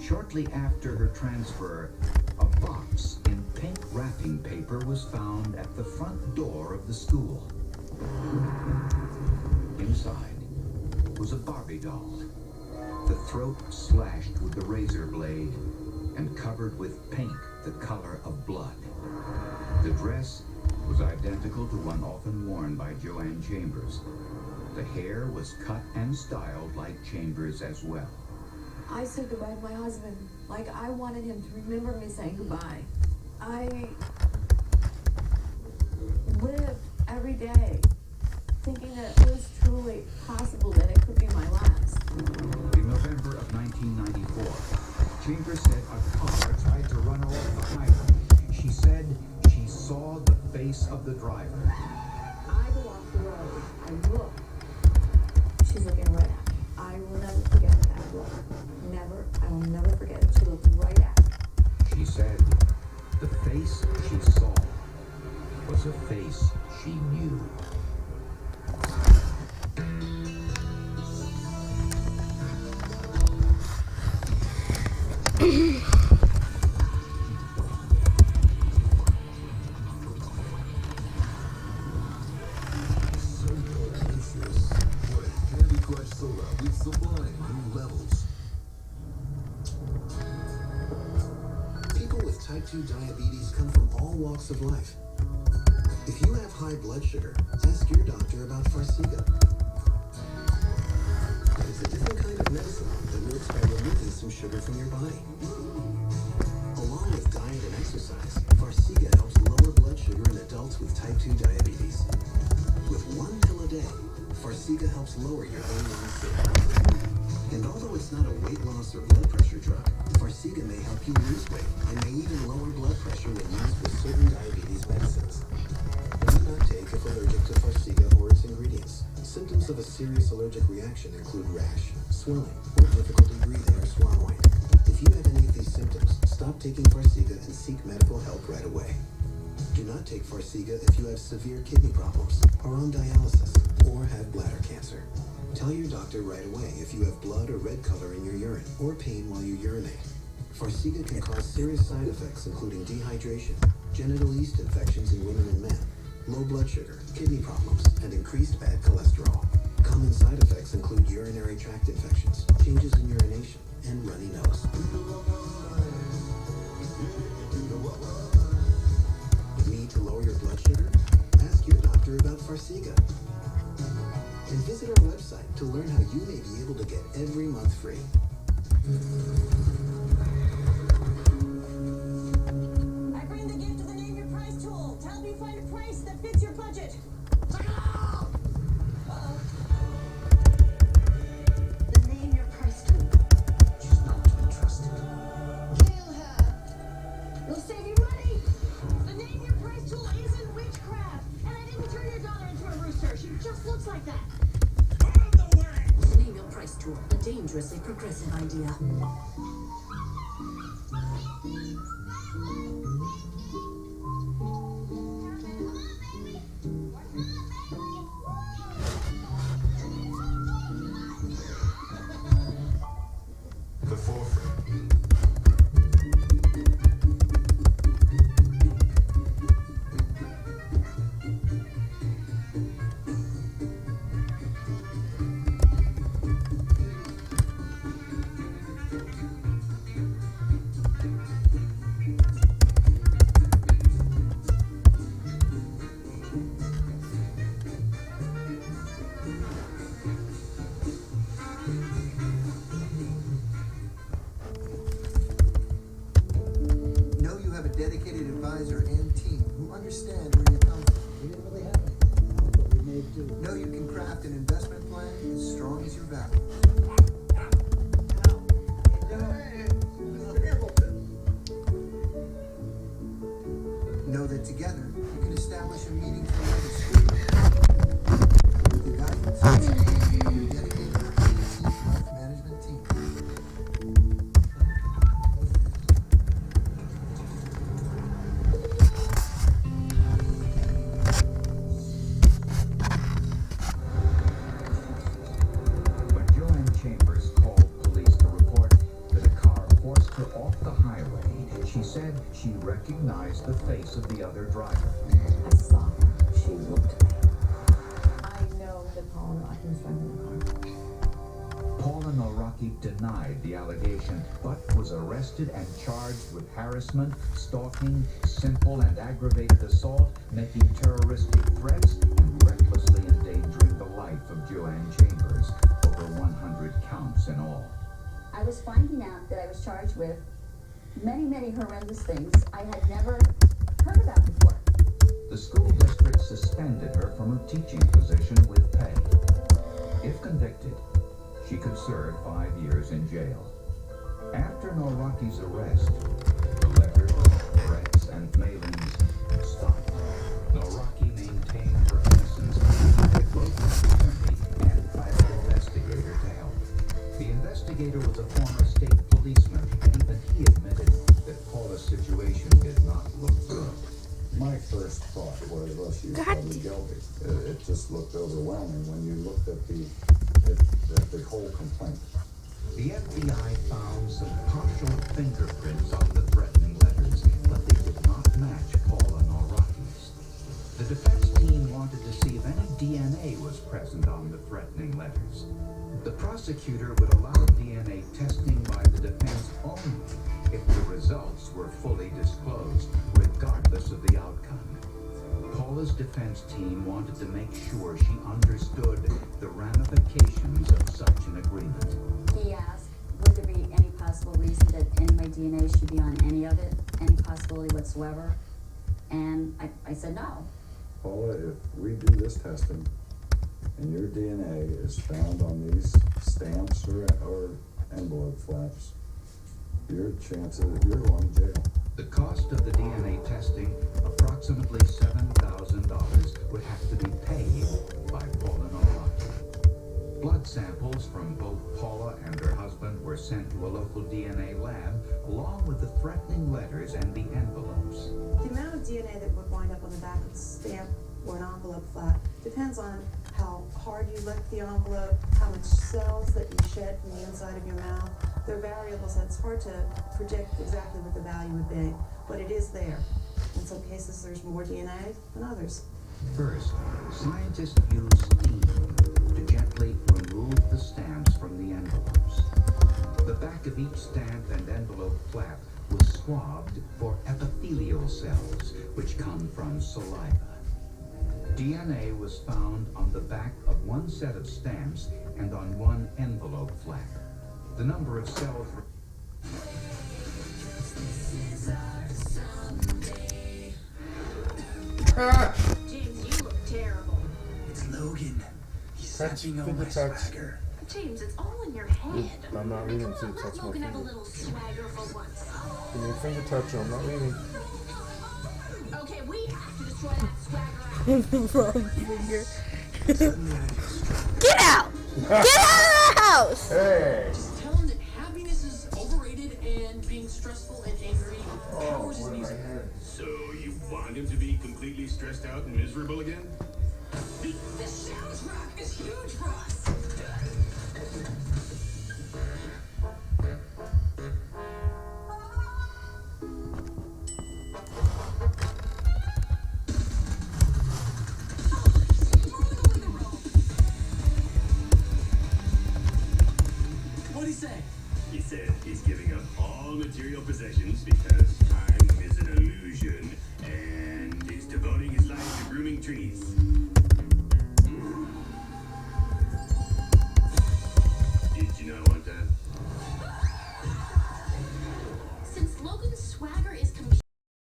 Shortly after her transfer, a box in pink wrapping paper was found at the front door of the school. Inside was a Barbie doll, the throat slashed with the razor blade and covered with paint the color of blood. The dress was identical to one often worn by Joanne Chambers. The hair was cut and styled like Chambers as well. I said goodbye to my husband, like I wanted him to remember me saying goodbye. I lived every day thinking that it was truly possible that it could be my last. In November of 1994, Chambers said a car tried to run off behind her. She said she saw the face of the driver. I go off the road, I look, she's looking right at me. I will never forget that look. Never, I will never forget it. She looked right at me. She said the face she saw was a face she knew. People with type 2 diabetes come from all walks of life. If you have high blood sugar, ask your doctor about Farxiga. It's a different kind of medicine that works by removing some sugar from your body. Along with diet and exercise, Farxiga helps lower blood sugar in adults with type 2 diabetes. With one pill a day, Farxiga helps lower your A1C. And although it's not a weight loss or blood pressure drug, Farxiga may help you lose weight and may even lower blood pressure when used with certain diabetes medicines. Do not take if allergic to Farxiga or its ingredients. Symptoms of a serious allergic reaction include rash, swelling, or difficulty breathing or swallowing. If you have any of these symptoms, stop taking Farxiga and seek medical help right away. Do not take Farxiga if you have severe kidney problems, are on dialysis, or have bladder cancer. Tell your doctor right away if you have blood or red color in your urine, or pain while you urinate. Farxiga can cause serious side effects including dehydration, genital yeast infections in women and men, low blood sugar, kidney problems, and increased bad cholesterol. Common side effects include urinary tract infections, changes in urination, and runny nose. Need to lower your blood sugar? Ask your doctor about Farxiga. And visit our website to learn how you may be able to get every month free. I bring the gift of the Name Your Price tool to help you find a price that fits your budget. The Name Your Price tool. She's not to be trusted. Kill her. It'll save you money. The Name Your Price tool isn't witchcraft. And I didn't turn your daughter into a rooster. She just looks like that. Name Your Price tool, a dangerously progressive idea. The forefront. Know you have a dedicated advisor and team who understand where you come from. We didn't really have anything, but we made do. Know you can craft an investment plan as strong as your values. Know that together you can establish a meaningful legacy. With the guidance of your dedicated agency wealth management team. When Joanne Chambers called police to report that a car forced her off the highway, she said she recognized the face of the other driver. I saw her. She looked at me. I know that Paula Rocky was driving the car. Paula Noraki denied the allegation, but was arrested and charged with harassment, stalking, simple and aggravated assault, making terroristic threats, and recklessly endangering the life of Joanne Chambers. Over 100 counts in all. I was finding out that I was charged with many, many horrendous things I had never heard about before. The school district suspended her from her teaching position with pay. If convicted, she could serve 5 years in jail. After Noraki's arrest, the letters, threats, and mailings stopped. Noraki maintained her innocence and hired local attorney and private investigator to help. The investigator was a former state policeman, and even he admitted that Paula's situation did not look good. My first thought was, well, she's probably guilty. It just looked overwhelming when you looked at the whole complaint. The FBI found some partial fingerprints on the threatening letters, but they did not match Paula Noraki's. The defense team wanted to see if any DNA was present on the threatening letters. The prosecutor would allow DNA testing by the defense only if the results were fully disclosed, regardless of the outcome. Paula's defense team wanted to make sure she understood the ramifications of such an agreement. He asked, would there be any possible reason that any of my DNA should be on any of it? Any possibility whatsoever? And I said no. Paula, if we do this testing and your DNA is found on these stamps or envelope flaps, your chances you're going to jail. The cost of the DNA testing, approximately $7,000, would have to be paid by Paula Noraki. Blood samples from both Paula and her husband were sent to a local DNA lab, along with the threatening letters and the envelopes. The amount of DNA that would wind up on the back of the stamp or an envelope flap depends on how hard you lick the envelope, how much cells that you shed from the inside of your mouth. They're variables, and it's hard to predict exactly what the value would be, but it is there. In some cases, there's more DNA than others. First, scientists used steam to gently remove the stamps from the envelopes. The back of each stamp and envelope flap was swabbed for epithelial cells, which come from saliva. DNA was found on the back of one set of stamps and on one envelope flap. The number of cells... James, you look terrible. It's Logan. He's snapping on my swagger. James, it's all in your head. I'm not reading Come to on, touch let my Logan have a finger. little swagger for once. Give me a finger touch, I'm not reading. Okay, we have to destroy that swagger out. Wrong finger. Get out! Get out of the house! Hey! Just tell him that happiness is overrated and being stressful and angry powers his music. So you want him to be completely stressed out and miserable again? The soundtrack is huge for us. What'd he say? He said he's giving up all material possessions because time is an illusion, and is devoting his life to grooming trees.